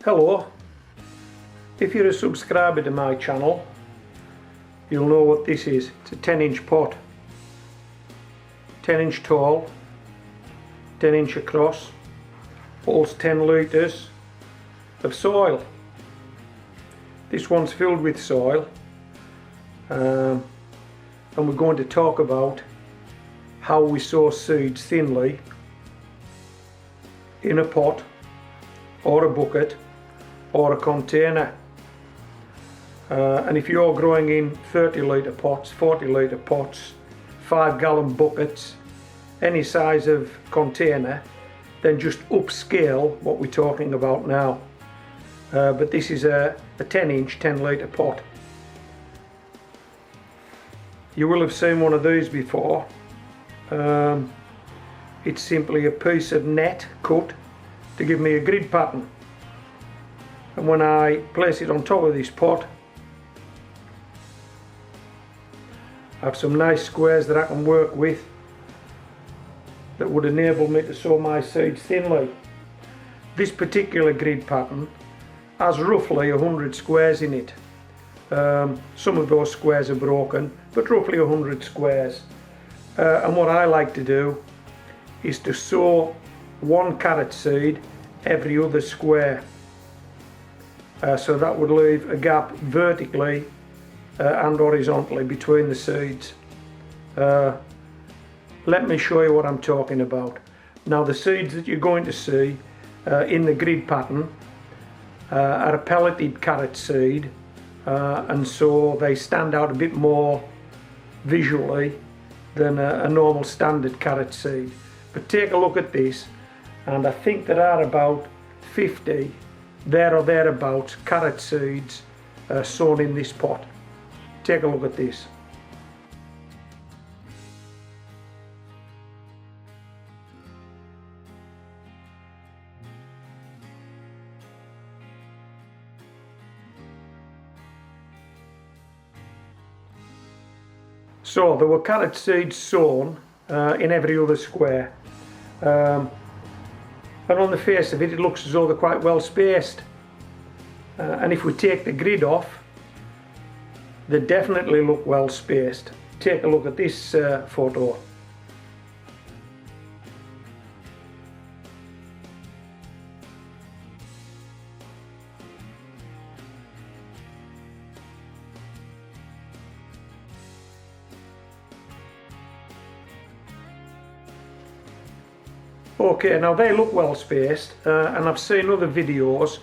Hello, if you're a subscriber to my channel you'll know what this is. It's a 10-inch pot, 10 inch tall, 10 inch across, holds 10 litres of soil. This one's filled with soil and we're going to talk about how we sow seeds thinly in a pot or a bucket or a container. And if you're growing in 30 litre pots, 40 litre pots, 5-gallon buckets, any size of container, then just upscale what we're talking about now. But this is a 10-inch, 10-litre pot. You will have seen one of these before. It's simply a piece of net cut to give me a grid pattern. And when I place it on top of this pot, I have some nice squares that I can work with that would enable me to sow my seeds thinly. This particular grid pattern has roughly 100 squares in it. Some of those squares are broken, but roughly 100 squares. And what I like to do is to sow one carrot seed every other square. So that would leave a gap vertically and horizontally between the seeds. Let me show you what I'm talking about. Now the seeds that you're going to see in the grid pattern are a pelleted carrot seed, and so they stand out a bit more visually than a normal standard carrot seed. But take a look at this, and I think there are about 50 there or thereabouts carrot seeds sown in this pot. Take a look at this. So there were carrot seeds sown in every other square. And on the face of it, it looks as though they're quite well spaced. And if we take the grid off, they definitely look well spaced. Take a look at this photo. Okay, now they look well spaced, and I've seen other videos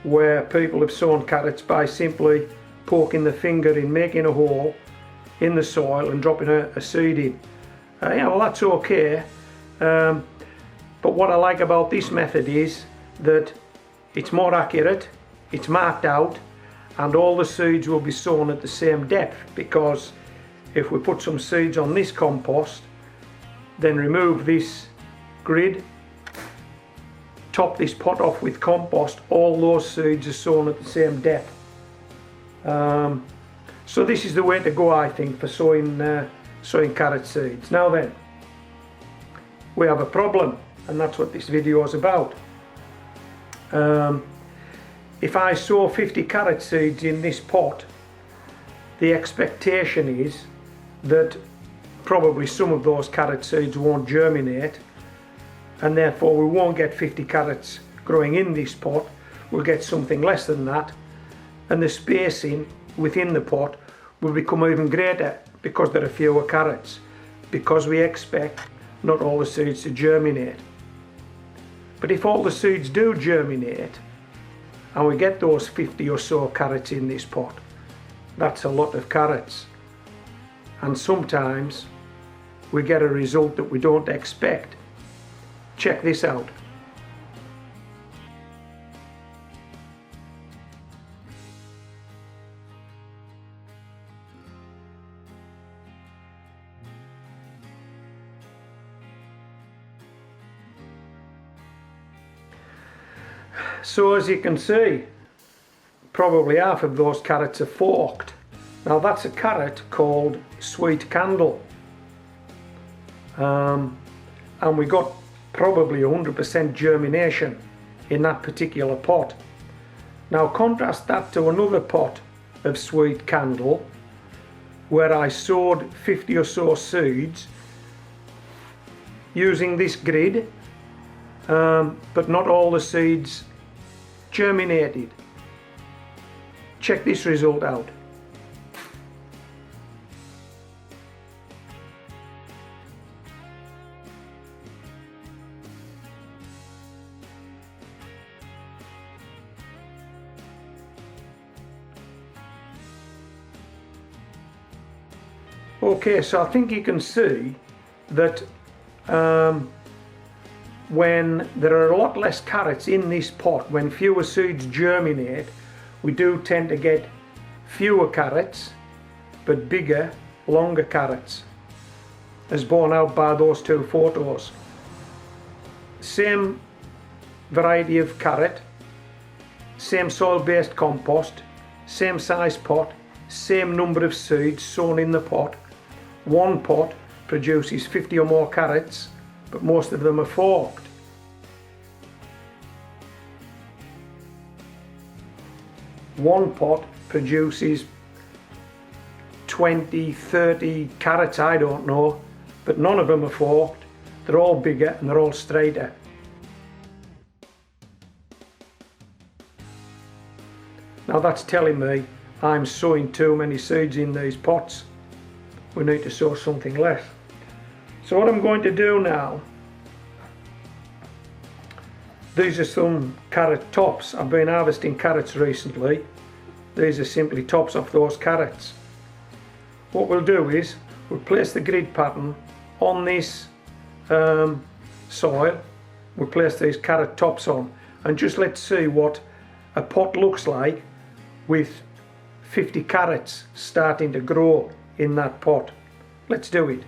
where people have sown carrots by simply poking the finger in, making a hole in the soil and dropping a seed in. Yeah, well, that's okay, but what I like about this method is that it's more accurate, it's marked out, and all the seeds will be sown at the same depth, because if we put some seeds on this compost, then remove this grid, top this pot off with compost, all those seeds are sown at the same depth. So this is the way to go, I think, for sowing carrot seeds. Now then, we have a problem, and that's what this video is about. If I sow 50 carrot seeds in this pot, the expectation is that probably some of those carrot seeds won't germinate, and therefore we won't get 50 carrots growing in this pot. We'll get something less than that, and the spacing within the pot will become even greater because there are fewer carrots, because we expect not all the seeds to germinate. But if all the seeds do germinate and we get those 50 or so carrots in this pot, that's a lot of carrots, and sometimes we get a result that we don't expect. Check this out. So as you can see, probably half of those carrots are forked. Now that's a carrot called sweet candle. And we got probably 100% germination in that particular pot. Now contrast that to another pot of sweet candle where I sowed 50 or so seeds using this grid, but not all the seeds germinated. Check this result out. Okay, so I think you can see that when there are a lot less carrots in this pot, when fewer seeds germinate, we do tend to get fewer carrots but bigger, longer carrots, as borne out by those two photos. Same variety of carrot, same soil-based compost, same size pot, same number of seeds sown in the pot. One pot produces 50 or more carrots, but most of them are forked. One pot produces 20, 30 carrots, I don't know, but none of them are forked. They're all bigger and they're all straighter. Now that's telling me I'm sowing too many seeds in these pots. We need to sow something less. So what I'm going to do now, these are some carrot tops. I've been harvesting carrots recently. These are simply tops off those carrots. What we'll do is we'll place the grid pattern on this soil. We'll place these carrot tops on, and just let's see what a pot looks like with 50 carrots starting to grow in that pot. Let's do it.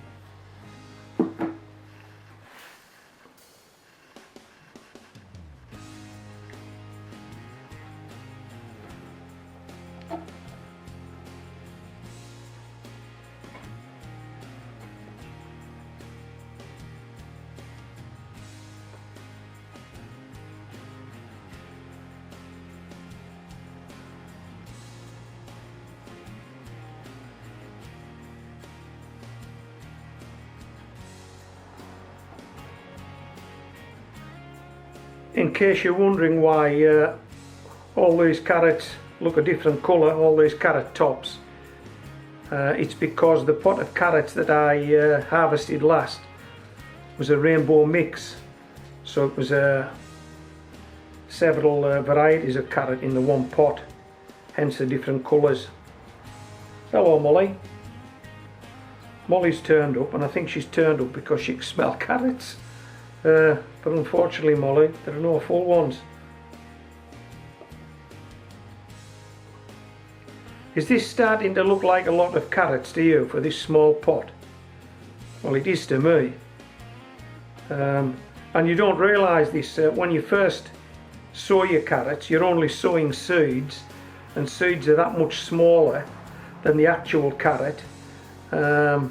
In case you're wondering why all these carrots look a different colour, all these carrot tops, it's because the pot of carrots that I harvested last was a rainbow mix, so it was several varieties of carrot in the one pot, hence the different colours. Hello Molly. Molly's turned up, and I think she's turned up because she can smell carrots. But unfortunately, Molly, there are no full ones. Is this starting to look like a lot of carrots to you for this small pot? Well, it is to me. And you don't realise this, when you first sow your carrots, you're only sowing seeds, and seeds are that much smaller than the actual carrot, and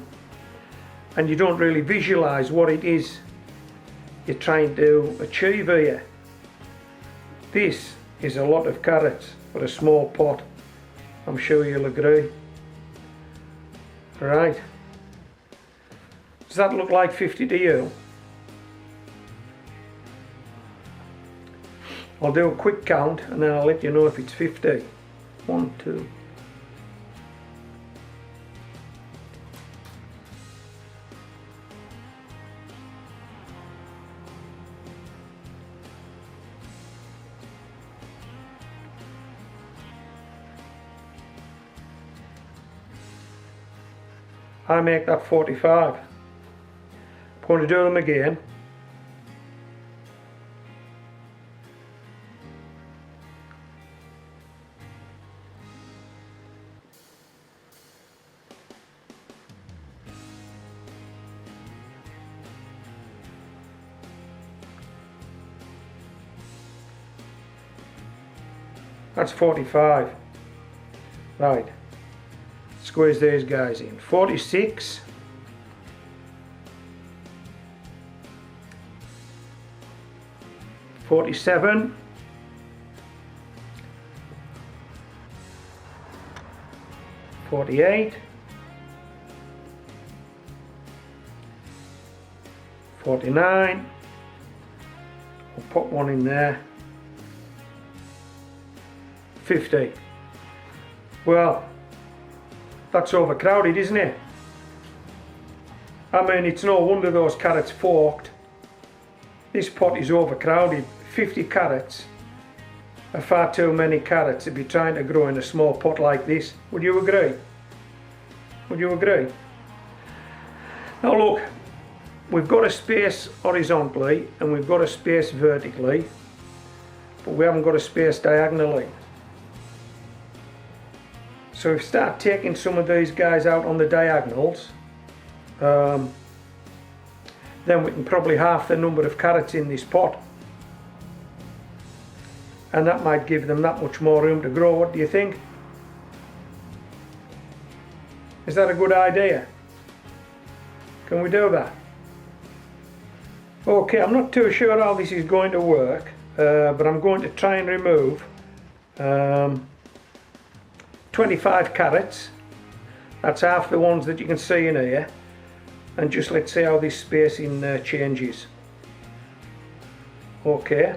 you don't really visualise what it is you're trying to achieve here. This is a lot of carrots for a small pot. I'm sure you'll agree. Right. Does that look like 50 to you? I'll do a quick count and then I'll let you know if it's 50. 1, 2. I make that 45. I'm going to do them again. That's 45. Right. Squeeze these guys in. 46. 47. 48, 49, we'll put one in there, 50. Well, that's overcrowded, isn't it? I mean, it's no wonder those carrots forked. This pot is overcrowded. 50 carrots are far too many carrots to be trying to grow in a small pot like this. Would you agree? Would you agree? Now look, we've got a space horizontally and we've got a space vertically, but we haven't got a space diagonally. So if we start taking some of these guys out on the diagonals, then we can probably half the number of carrots in this pot, and that might give them that much more room to grow. What do you think? Is that a good idea? Can we do that? Okay, I'm not too sure how this is going to work, but I'm going to try and remove 25 carrots. That's half the ones that you can see in here, and just let's see how this spacing changes. Okay,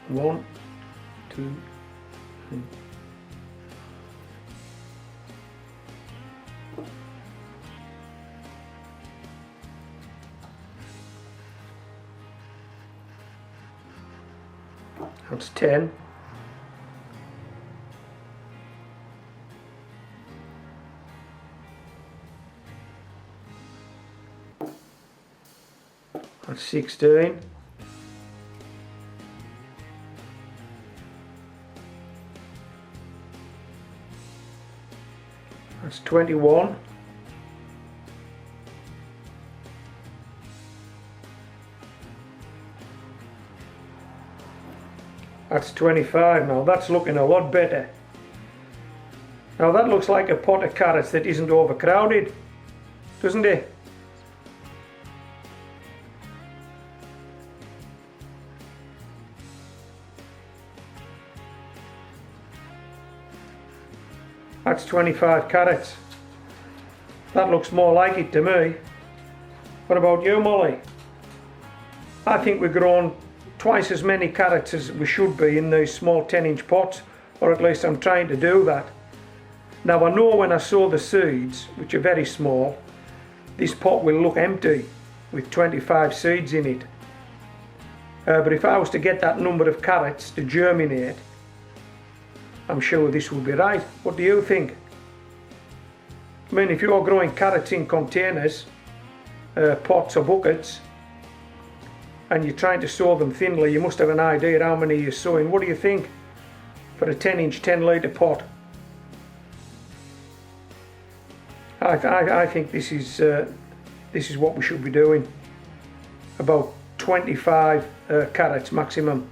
1, 2, 3. That's 10. That's 16. That's 21. That's 25. Now that's looking a lot better. Now that looks like a pot of carrots that isn't overcrowded, doesn't it? That's 25 carrots. That looks more like it to me. What about you, Molly? I think we've grown twice as many carrots as we should be in these small 10-inch pots, or at least I'm trying to do that. Now I know when I sow the seeds, which are very small, this pot will look empty with 25 seeds in it. But if I was to get that number of carrots to germinate, I'm sure this will be right. What do you think? I mean, if you're growing carrots in containers, pots or buckets, and you're trying to sow them thinly, you must have an idea how many you're sowing. What do you think for a 10-inch, 10-litre pot? I think this is what we should be doing. About 25 carrots maximum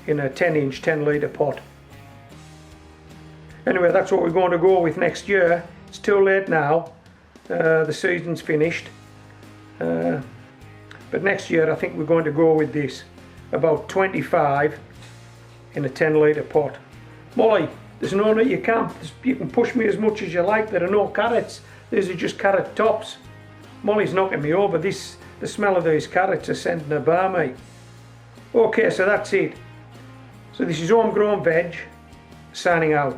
in a 10-inch, 10-litre pot. Anyway, that's what we're going to go with next year. It's too late now. The season's finished. But next year I think we're going to go with this. About 25 in a 10-litre pot. Molly, there's no need, you can push me as much as you like. There are no carrots. These are just carrot tops. Molly's knocking me over. The smell of these carrots are sending her by me. Okay, so that's it. So this is Homegrown Veg, signing out.